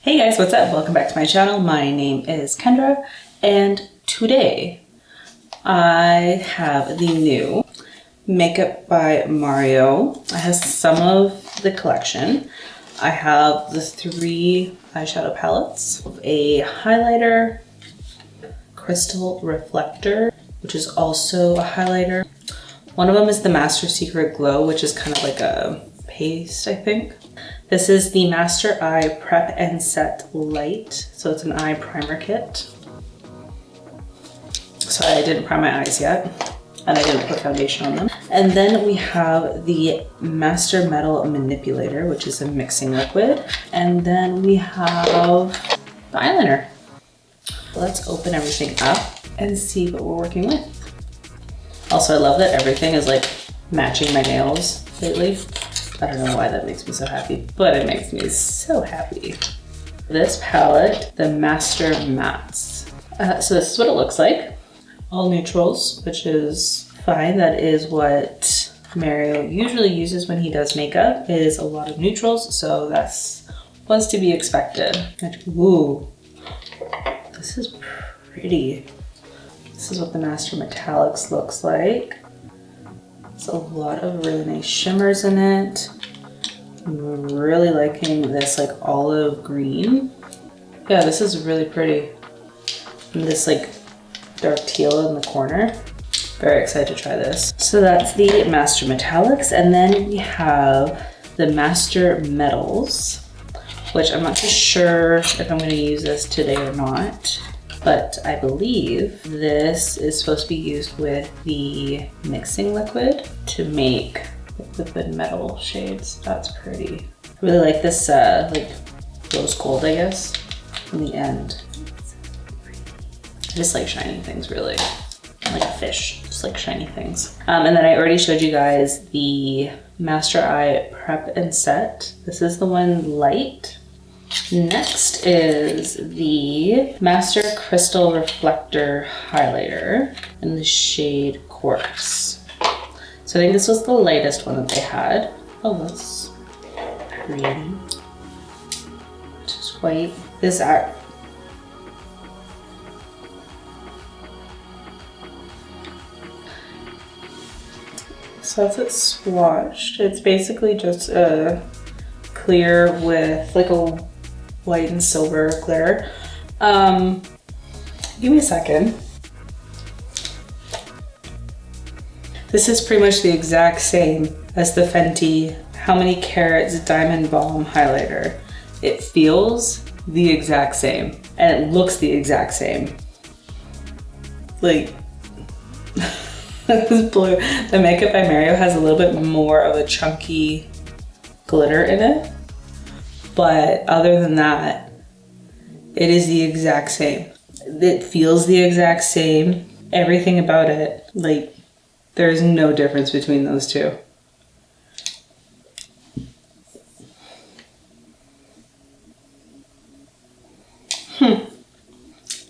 Hey guys, what's up? Welcome back to my channel. My name is Kendra, and today I have the new Makeup by Mario. I have some of the collection. I have the 3 eyeshadow palettes, a highlighter, crystal reflector, which is also a highlighter. One of them is the Master Secret Glow, which is kind of like a paste, I think. This is the Master Eye Prep and Set Light. So it's an eye primer kit. So I didn't prime my eyes yet, and I didn't put foundation on them. And then we have the Master Metal Manipulator, which is a mixing liquid. And then we have the eyeliner. Let's open everything up and see what we're working with. Also, I love that everything is like matching my nails lately. I don't know why that makes me so happy, but it makes me so happy. This palette, the Master Mattes. So this is what it looks like. All neutrals, which is fine. That is what Mario usually uses when he does makeup, is a lot of neutrals. So that's what's to be expected. Ooh, this is pretty. This is what the Master Metallics looks like. It's a lot of really nice shimmers in it. I'm really liking this like olive green. Yeah, this is really pretty. And this like dark teal in the corner. Very excited to try this. So that's the Master Metallics. And then we have the Master Metals, which I'm not too sure if I'm gonna use this today or not. But I believe this is supposed to be used with the mixing liquid to make liquid metal shades. That's pretty. I really like this like rose gold, I guess, in the end. I just like shiny things, really. I'm like a fish, just like shiny things. And then I already showed you guys the Master Eye Prep and Set. This is the one light. Next is the Master Crystal Reflector Highlighter in the shade Quartz. So I think this was the lightest one that they had. Oh, that's pretty. Just white. This art. So that's it swatched. It's basically just a clear with like a white and silver glitter. Give me a second. This is pretty much the exact same as the Fenty How Many Carats Diamond Balm highlighter. It feels the exact same and it looks the exact same. Like, this is blue. The Makeup by Mario has a little bit more of a chunky glitter in it. But other than that, it is the exact same. It feels the exact same. Everything about it, like, there's no difference between those two.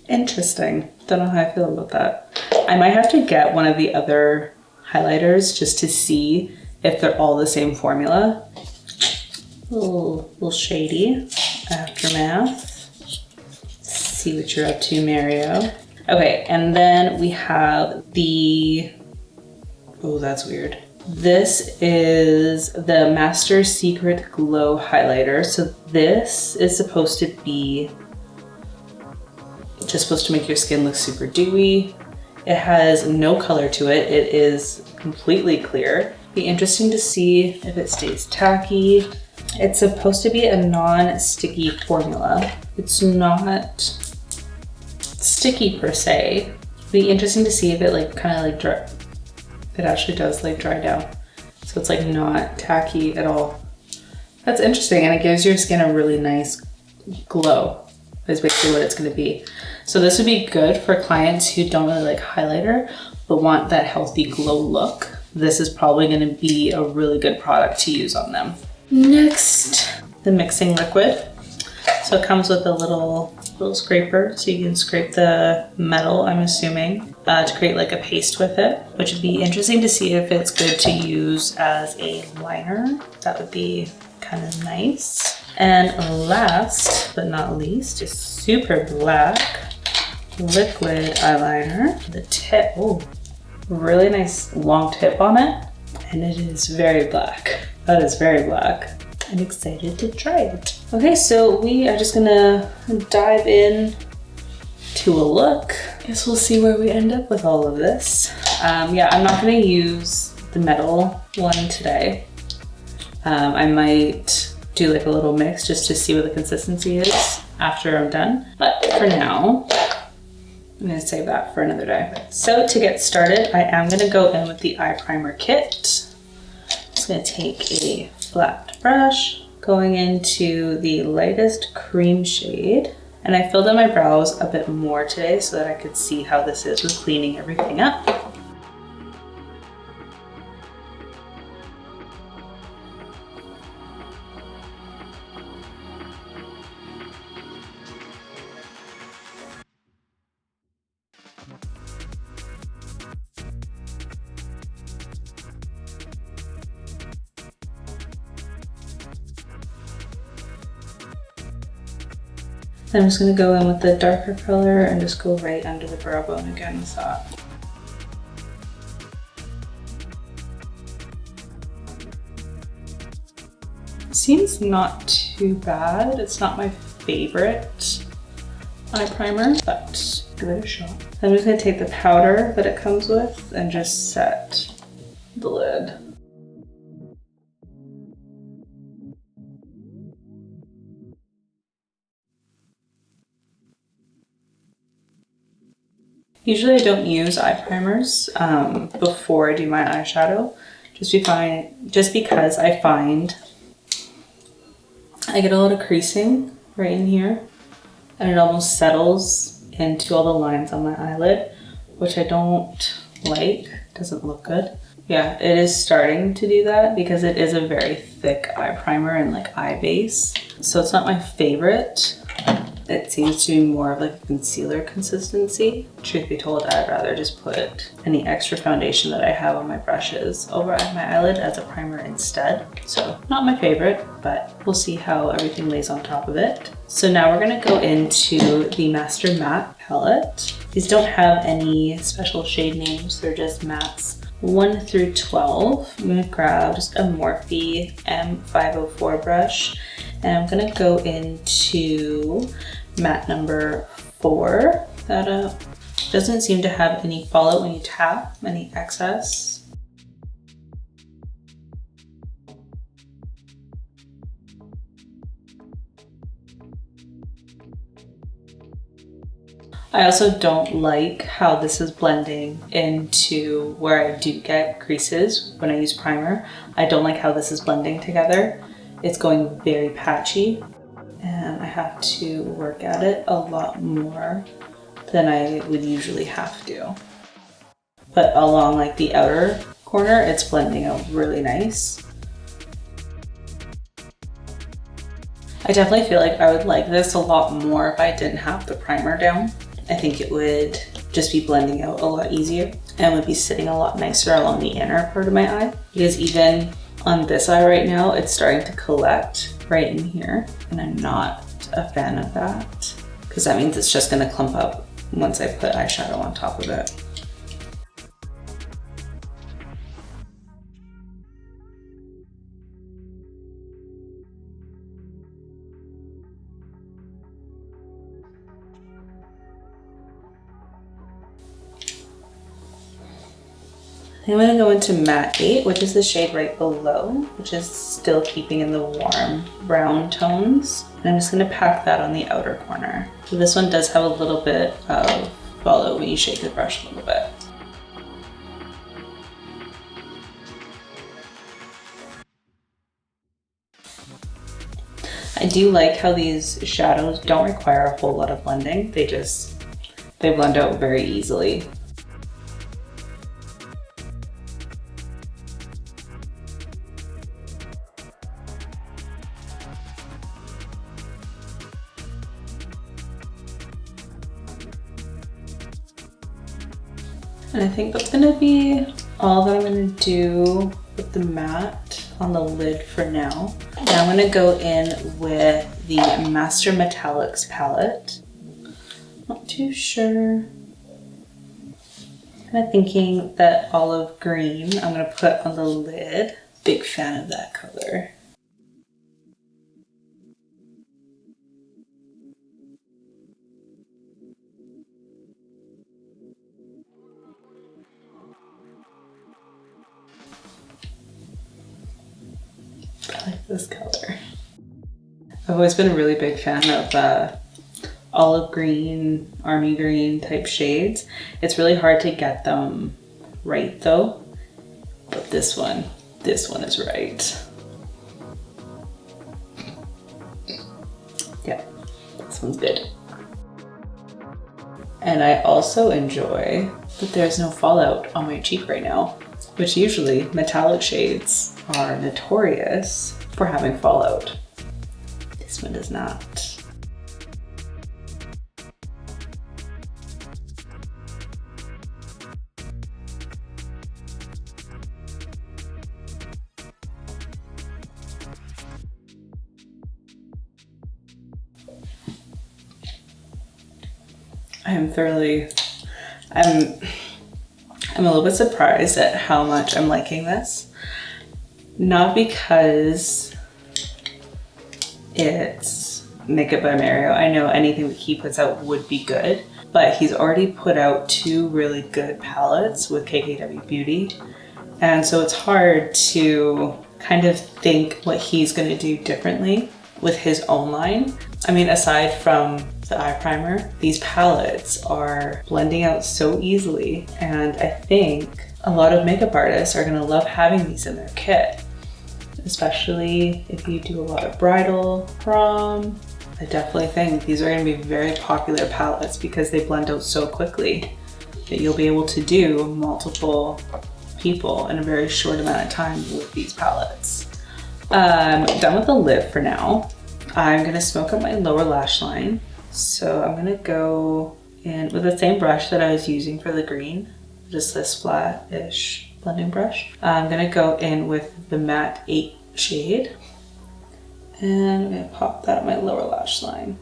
Interesting. Don't know how I feel about that. I might have to get one of the other highlighters just to see if they're all the same formula. Little shady aftermath. See what you're up to, Mario. Okay, and then we have the, oh, that's weird. This is the Master Secret Glow Highlighter. So this is supposed to be just supposed to make your skin look super dewy. It has no color to it. It is completely clear. Be interesting to see if it stays tacky. It's supposed to be a non-sticky formula. It's not sticky per se. Be interesting to see if it like kind of like dry. It actually does like dry down. So it's like not tacky at all. That's interesting, and it gives your skin a really nice glow, is basically what it's gonna be. So this would be good for clients who don't really like highlighter, but want that healthy glow look. This is probably gonna be a really good product to use on them. Next, the mixing liquid. So it comes with a little scraper, so you can scrape the metal, I'm assuming, to create like a paste with it, which would be interesting to see if it's good to use as a liner. That would be kind of nice. And last, last but not least is Super Black liquid eyeliner. The tip, oh, really nice long tip on it. And it is very black. That is very black. I'm excited to try it. Okay, so we are just gonna dive in to a look. Guess we'll see where we end up with all of this. Yeah, I'm not gonna use the metal one today. I might do like a little mix just to see what the consistency is after I'm done. But for now, I'm gonna save that for another day. So to get started, I am gonna go in with the eye primer kit. I'm just gonna take a flat brush, going into the lightest cream shade. And I filled in my brows a bit more today so that I could see how this is with cleaning everything up. I'm just gonna go in with the darker color and just go right under the brow bone again with that. Seems not too bad. It's not my favorite eye primer, but give it a shot. I'm just gonna take the powder that it comes with and just set the lid. Usually I don't use eye primers before I do my eyeshadow, just because I find I get a lot of creasing right in here and it almost settles into all the lines on my eyelid, which I don't like. Doesn't look good. Yeah, it is starting to do that because it is a very thick eye primer and like eye base. So it's not my favorite. It seems to be more of like a concealer consistency. Truth be told, I'd rather just put any extra foundation that I have on my brushes over my eyelid as a primer instead. So not my favorite, but we'll see how everything lays on top of it. So now we're gonna go into the Master Matte palette. These don't have any special shade names, they're just mattes 1 through 12. I'm gonna grab just a Morphe M504 brush and I'm gonna go into matte number 4. That doesn't seem to have any fallout when you tap, any excess. I also don't like how this is blending into where I do get creases when I use primer. I don't like how this is blending together. It's going very patchy and I have to work at it a lot more than I would usually have to. But along like the outer corner, it's blending out really nice. I definitely feel like I would like this a lot more if I didn't have the primer down. I think it would just be blending out a lot easier and would be sitting a lot nicer along the inner part of my eye. Because even on this eye right now, it's starting to collect right in here. And I'm not a fan of that because that means it's just gonna clump up once I put eyeshadow on top of it. I'm gonna go into Matte 8, which is the shade right below, which is still keeping in the warm brown tones. And I'm just gonna pack that on the outer corner. So this one does have a little bit of fallout when you shake the brush a little bit. I do like how these shadows don't require a whole lot of blending. They blend out very easily. And I think that's gonna be all that I'm gonna do with the matte on the lid for now. Now I'm gonna go in with the Master Metallics palette. Not too sure. Kind of thinking that olive green I'm gonna put on the lid. Big fan of that color. I like this color. I've always been a really big fan of olive green, army green type shades. It's really hard to get them right though, but this one is right. Yeah, this one's good. And I also enjoy that there's no fallout on my cheek right now, which usually metallic shades are notorious for having fallout. This one does not. I'm a little bit surprised at how much I'm liking this. Not because it's Makeup by Mario. I know anything that he puts out would be good, but he's already put out 2 really good palettes with KKW Beauty. And so it's hard to kind of think what he's gonna do differently with his own line. I mean, aside from the eye primer, these palettes are blending out so easily, and I think a lot of makeup artists are gonna love having these in their kit, especially if you do a lot of bridal, prom. I definitely think these are gonna be very popular palettes because they blend out so quickly that you'll be able to do multiple people in a very short amount of time with these palettes. I'm done with the lid for now. I'm gonna smoke up my lower lash line. So I'm gonna go in with the same brush that I was using for the green, just this flat-ish blending brush. I'm gonna go in with the matte 8 shade, and I'm gonna pop that on my lower lash line.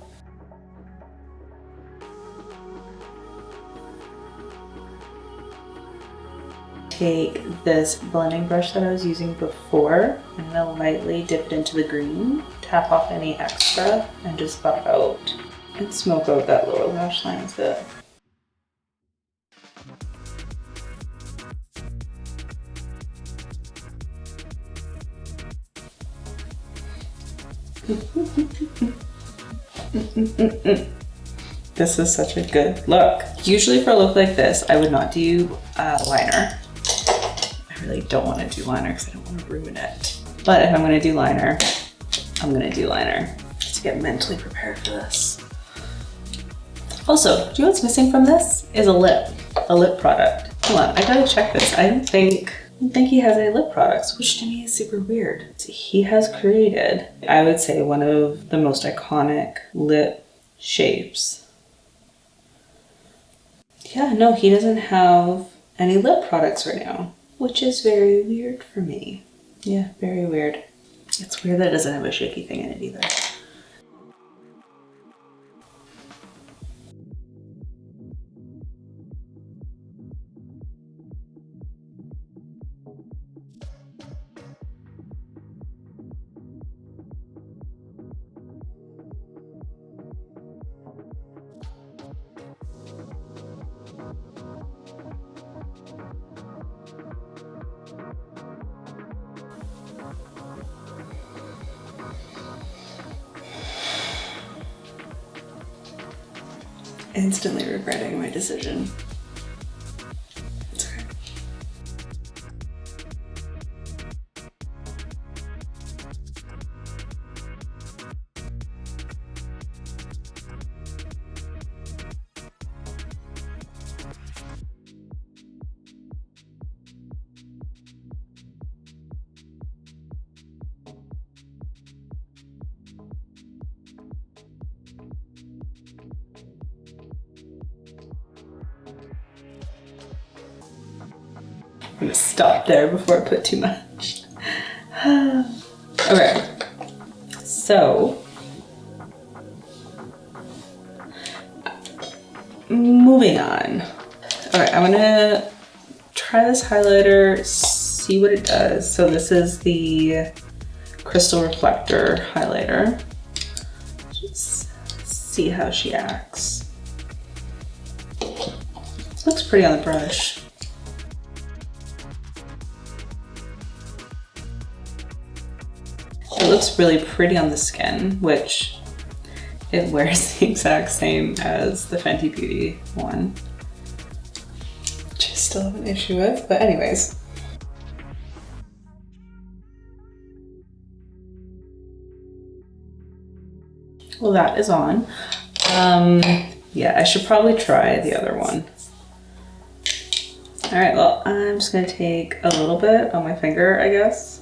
Take this blending brush that I was using before, I'm gonna lightly dip it into the green, tap off any extra, and just buff out and smoke out that lower lash line with it. This is such a good look. Usually for a look like this, I would not do liner. I really don't want to do liner because I don't want to ruin it. But if I'm going to do liner, I'm going to do liner just to get mentally prepared for this. Also, do you know what's missing from this? Is a lip product. Hold on, I gotta check this. I don't think he has any lip products, which to me is super weird. He has created, I would say, one of the most iconic lip shapes. Yeah, no, he doesn't have any lip products right now, which is very weird for me. Yeah, very weird. It's weird that it doesn't have a shaky thing in it either. Instantly regretting my decision. It's okay. I'm gonna stop there before I put too much. Okay, so Moving on. All right, I'm gonna try this highlighter, see what it does. So this is the Crystal Reflector highlighter. Just see how she acts. Looks pretty on the brush. It looks really pretty on the skin, which it wears the exact same as the Fenty Beauty one, which I still have an issue with, but anyways. Well, that is on. Yeah, I should probably try the other one. All right, well, I'm just gonna take a little bit on my finger, I guess.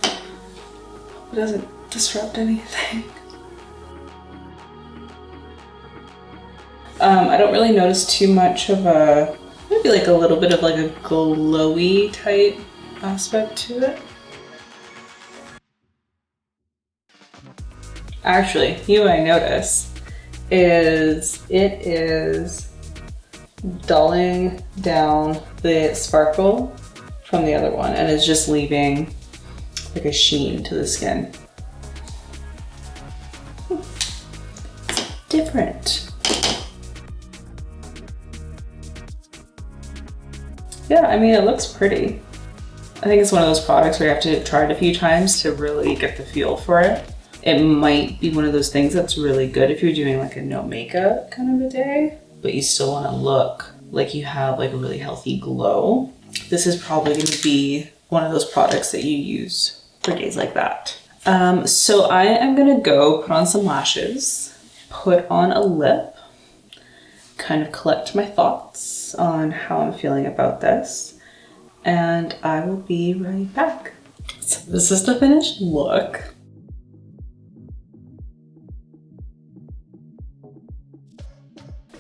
It doesn't disrupt anything. I don't really notice too much of a, maybe like a little bit of like a glowy type aspect to it. Actually, you know what I notice is it is dulling down the sparkle from the other one and is just leaving like a sheen to the skin. It's different. Yeah, I mean, it looks pretty. I think it's one of those products where you have to try it a few times to really get the feel for it. It might be one of those things that's really good if you're doing like a no makeup kind of a day, but you still want to look like you have like a really healthy glow. This is probably going to be one of those products that you use for days like that. So I am going to go put on some lashes, put on a lip, kind of collect my thoughts on how I'm feeling about this, and I will be right back. So this is the finished look.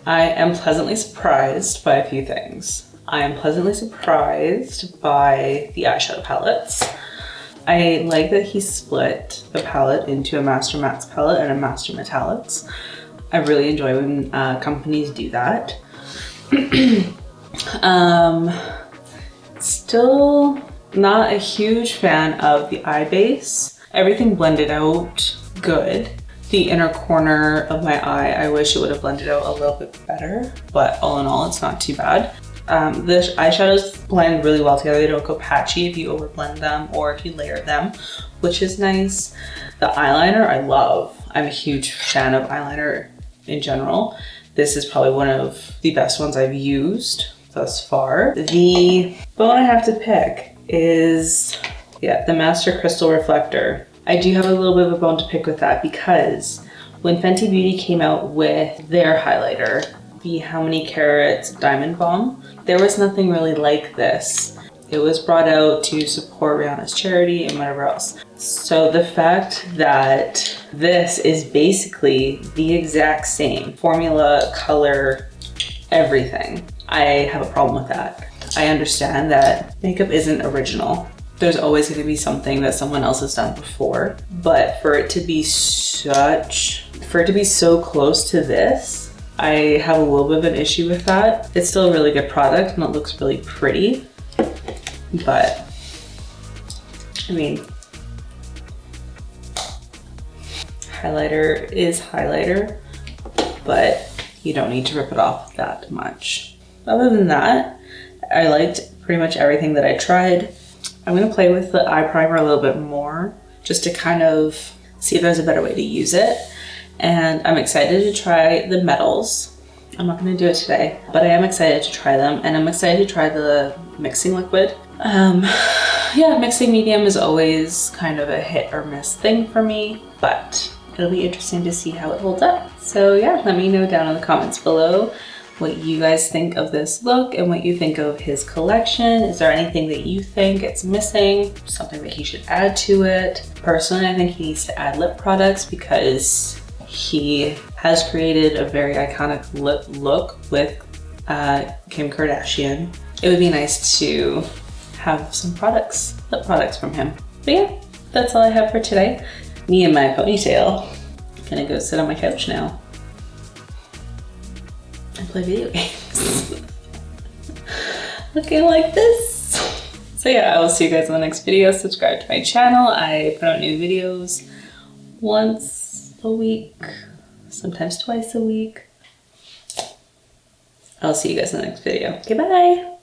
I am pleasantly surprised by a few things. I am pleasantly surprised by the eyeshadow palettes. I like that he split the palette into a Master Mattes palette and a Master Metallics. I really enjoy when companies do that. Still not a huge fan of the eye base. Everything blended out good. The inner corner of my eye, I wish it would have blended out a little bit better, but all in all, it's not too bad. The eyeshadows blend really well together. They don't go patchy if you overblend them or if you layer them, which is nice. The eyeliner I love. I'm a huge fan of eyeliner in general. This is probably one of the best ones I've used thus far. The bone I have to pick is, yeah, the Master Crystal Reflector. I do have a little bit of a bone to pick with that because when Fenty Beauty came out with their highlighter, the How Many Carats Diamond Bomb, there was nothing really like this. It was brought out to support Rihanna's charity and whatever else. So the fact that this is basically the exact same formula, color, everything, I have a problem with that. I understand that makeup isn't original. There's always going to be something that someone else has done before, but for it to be so close to this, I have a little bit of an issue with that. It's still a really good product and it looks really pretty, but I mean, highlighter is highlighter, but you don't need to rip it off that much. Other than that, I liked pretty much everything that I tried. I'm gonna play with the eye primer a little bit more just to kind of see if there's a better way to use it. And I'm excited to try the metals. I'm not gonna do it today, but I am excited to try them, and I'm excited to try the mixing liquid. Yeah, mixing medium is always kind of a hit or miss thing for me, but it'll be interesting to see how it holds up. So yeah, let me know down in the comments below what you guys think of this look and what you think of his collection. Is there anything that you think it's missing? Something that he should add to it? Personally, I think he needs to add lip products because he has created a very iconic lip look with Kim Kardashian. It would be nice to have some products, lip products from him. But yeah, that's all I have for today. Me and my ponytail. I'm gonna go sit on my couch now. and play video games. Looking like this. So yeah, I will see you guys in the next video. Subscribe to my channel. I put out new videos once a week, sometimes twice a week. I'll see you guys in the next video. Okay, bye.